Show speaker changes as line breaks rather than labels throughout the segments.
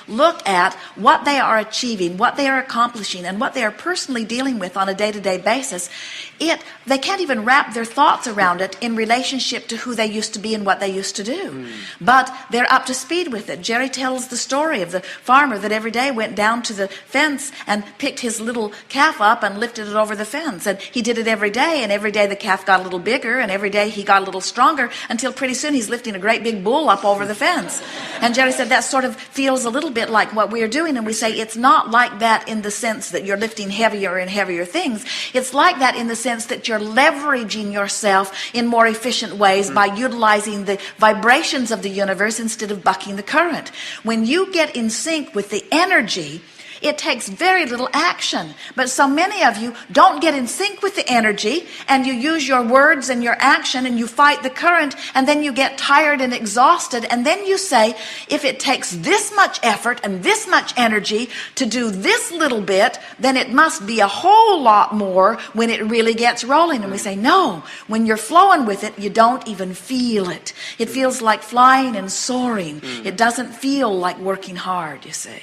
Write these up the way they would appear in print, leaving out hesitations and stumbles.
look at what they are achieving, what they are accomplishing, and what they are personally dealing with on a day-to-day basis, they can't even wrap their thoughts around it in relationship to who they used to be and what they used to do. But they're up to speed with it. Jerry tells the story of the farmer that every day went down to the fence and picked his little calf up and lifted it over the fence. And he did it every day, and every day the calf got a little bigger, and every day he got a little stronger, until pretty soon he's lifting a great big bull up over the fence. And Jerry said that sort of feels a little bit like what we're doing, and we say it's not like that in the sense that you're lifting heavier and heavier things. It's like that in the sense that you're leveraging yourself in more efficient ways by utilizing the vibrations of the universe instead of bucking the current. When you get in sync with the energy, it takes very little action. But so many of you don't get in sync with the energy, and you use your words and your action, and you fight the current, and then you get tired and exhausted, and then you say, if it takes this much effort and this much energy to do this little bit, then it must be a whole lot more when it really gets rolling. And we say, no, when you're flowing with it, you don't even feel it. It feels like flying and soaring. It doesn't feel like working hard, you see.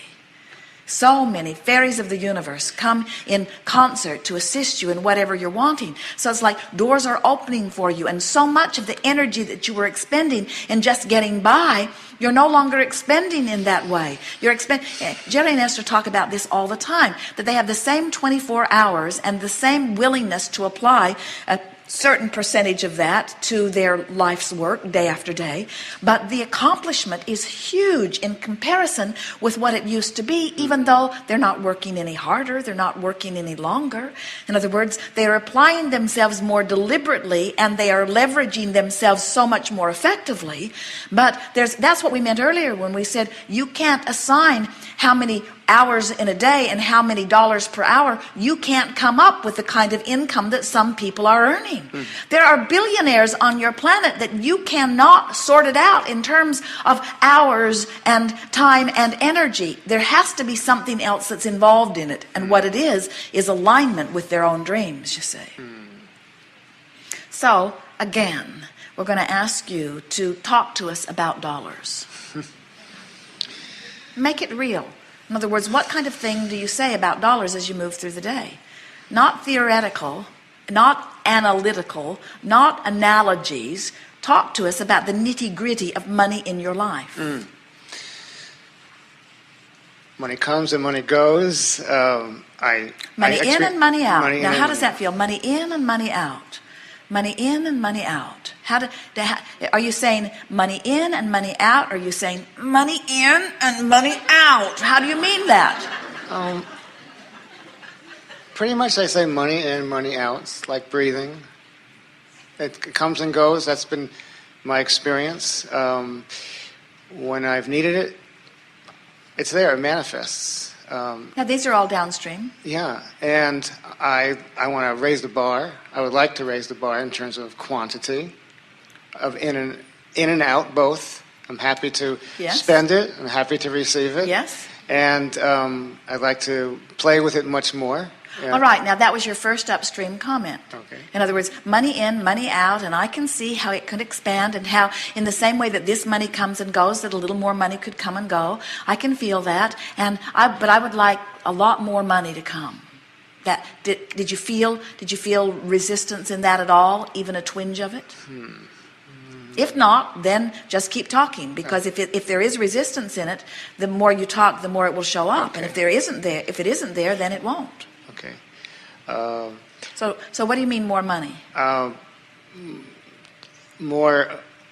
So many fairies of the universe come in concert to assist you in whatever you're wanting. So it's like doors are opening for you, and so much of the energy that you were expending in just getting by, you're no longer expending in that way. Jerry and Esther talk about this all the time, that they have the same 24 hours and the same willingness to apply a certain percentage of that to their life's work day after day, but the accomplishment is huge in comparison with what it used to be, even though they're not working any harder, they're not working any longer. In other words, they are applying themselves more deliberately, and they are leveraging themselves so much more effectively. But that's what we meant earlier when we said you can't assign how many hours in a day and how many dollars per hour. You can't come up with the kind of income that some people are earning. There are billionaires on your planet that you cannot sort it out in terms of hours and time and energy. There has to be something else that's involved in it, and what it is alignment with their own dreams, you see. So again, we're going to ask you to talk to us about dollars. Make it real. In other words, what kind of thing do you say about dollars as you move through the day? Not theoretical, not analytical, not analogies. Talk to us about the nitty-gritty of money in your life.
Money comes and money goes.
Money in and money out. Now, how does that feel? Money in and money out. Money in and money out. Are you saying money in and money out? Or are you saying money in and money out? How do you mean that?
Pretty much I say money in, money out. It's like breathing. It comes and goes. That's been my experience. When I've needed it, it's there. It manifests.
Now, these are all downstream.
Yeah, and I want to raise the bar. I would like to raise the bar in terms of quantity, of in and out both. I'm happy to spend it. I'm happy to receive it.
Yes.
And I'd like to play with it much more. Yeah.
All right, now that was your first upstream comment.
Okay.
In other words, money in, money out, and I can see how it could expand, and how in the same way that this money comes and goes, that a little more money could come and go. I can feel that, but I would like a lot more money to come. Did you feel resistance in that at all, even a twinge of it? If not, then just keep talking, because if there is resistance in it, the more you talk, the more it will show up.
Okay.
And if it isn't there, then it won't.
Okay.
So what do you mean more money?
More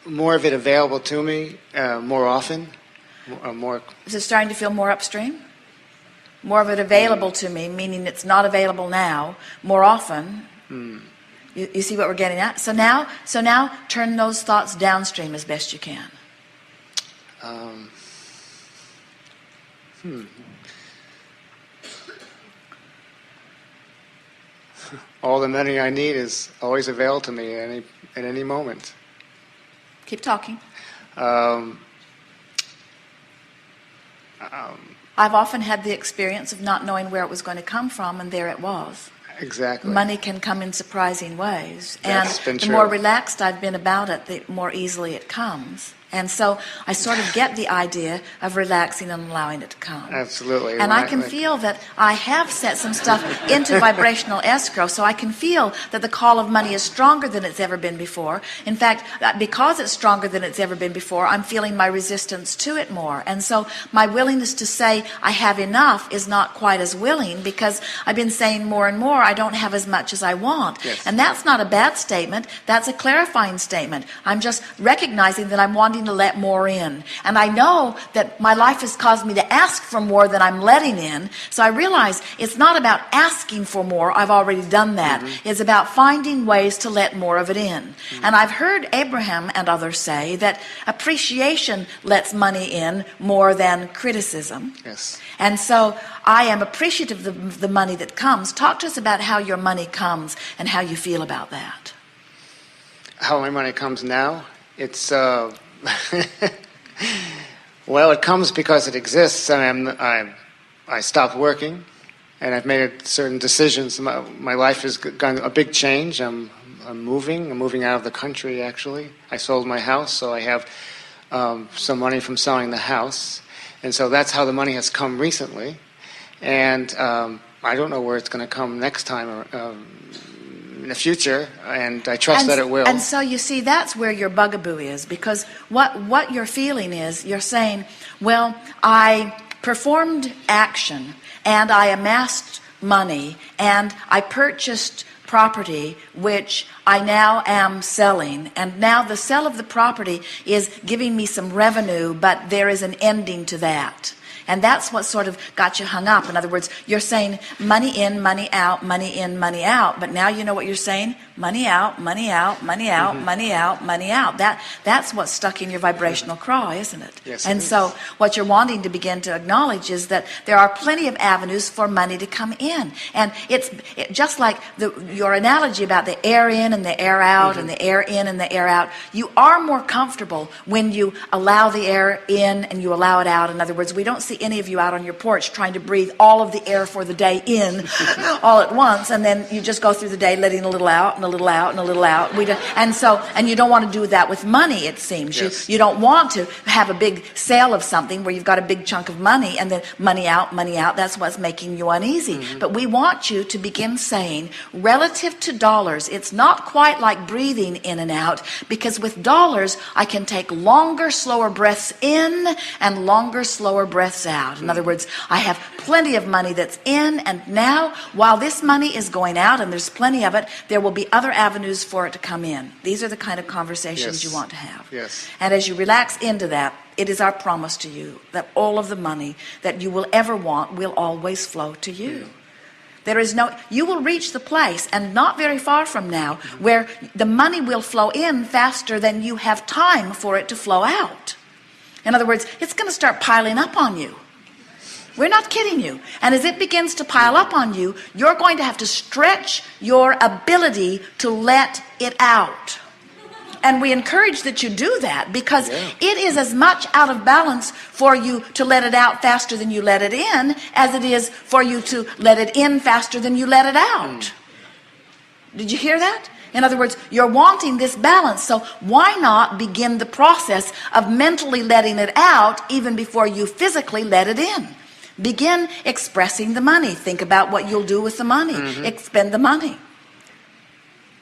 of it available to me more often. More.
Is it starting to feel more upstream? More of it available to me, meaning it's not available now, more often. You see what we're getting at? So now turn those thoughts downstream as best you can.
All the money I need is always available to me at any moment.
Keep talking. I've often had the experience of not knowing where it was going to come from, and there it was.
Exactly.
Money can come in surprising ways.
That's been
the
true.
more relaxed I've been about it, the more easily it comes. And so I sort of get the idea of relaxing and allowing it to come.
Absolutely.
And I can feel that I have set some stuff into vibrational escrow, so I can feel that the call of money is stronger than it's ever been before. In fact, because it's stronger than it's ever been before, I'm feeling my resistance to it more. And so my willingness to say I have enough is not quite as willing, because I've been saying more and more I don't have as much as I want.
Yes.
And that's not a bad statement. That's a clarifying statement. I'm just recognizing that I'm wanting to let more in. And I know that my life has caused me to ask for more than I'm letting in. So I realize it's not about asking for more. I've already done that. It's about finding ways to let more of it in. And I've heard Abraham and others say that appreciation lets money in more than criticism.
Yes.
And so I am appreciative of the money that comes. Talk to us about how your money comes and how you feel about that.
How my money comes now? It's well, it comes because it exists. I stopped working, and I've made certain decisions. My life has gone a big change. I'm moving. I'm moving out of the country. Actually, I sold my house, so I have some money from selling the house, and so that's how the money has come recently. And I don't know where it's going to come next time. In the future, and I trust that it will.
And so you see, that's where your bugaboo is, because what you're feeling is, you're saying, well, I performed action, and I amassed money, and I purchased property, which I now am selling, and now the sale of the property is giving me some revenue, but there is an ending to that. And that's what sort of got you hung up. In other words, you're saying money in, money out, money in, money out. But now you know what you're saying? Money out, money out, money out, money out, money out. That's what's stuck in your vibrational craw, isn't it?
Yes.
And so what you're wanting to begin to acknowledge is that there are plenty of avenues for money to come in. And it's just like your analogy about the air in and the air out and the air in and the air out. You are more comfortable when you allow the air in and you allow it out. In other words, we don't see any of you out on your porch trying to breathe all of the air for the day in all at once, and then you just go through the day letting a little out and a little out and a little out. And you don't want to do that with money, it seems.
Yes.
You don't want to have a big sale of something where you've got a big chunk of money and then money out, money out. That's what's making you uneasy. But we want you to begin saying, relative to dollars, it's not quite like breathing in and out, because with dollars I can take longer, slower breaths in and longer, slower breaths out. In other words, I have plenty of money that's in, and now while this money is going out and there's plenty of it, there will be other avenues for it to come in. These are the kind of conversations you want to have.
Yes.
And as you relax into that, it is our promise to you that all of the money that you will ever want will always flow to you. You will reach the place, and not very far from now, where the money will flow in faster than you have time for it to flow out. In other words, it's going to start piling up on you. We're not kidding you. And as it begins to pile up on you, you're going to have to stretch your ability to let it out. And we encourage that you do that, because it is as much out of balance for you to let it out faster than you let it in as it is for you to let it in faster than you let it out. Did you hear that? In other words, you're wanting this balance, so why not begin the process of mentally letting it out even before you physically let it in? Begin expressing the money. Think about what you'll do with the money. Expend the money.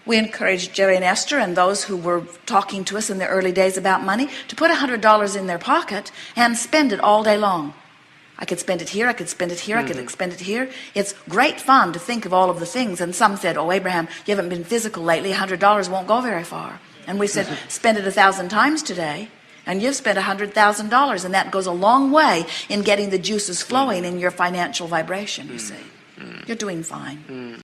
We encouraged Jerry and Esther and those who were talking to us in the early days about money to put $100 in their pocket and spend it all day long. I could spend it here, I could spend it here, I could spend it here. It's great fun to think of all of the things. And some said, oh, Abraham, you haven't been physical lately. $100 won't go very far. And we said, spend it 1,000 times today, and you've spent $100,000. And that goes a long way in getting the juices flowing in your financial vibration, you see. You're doing fine.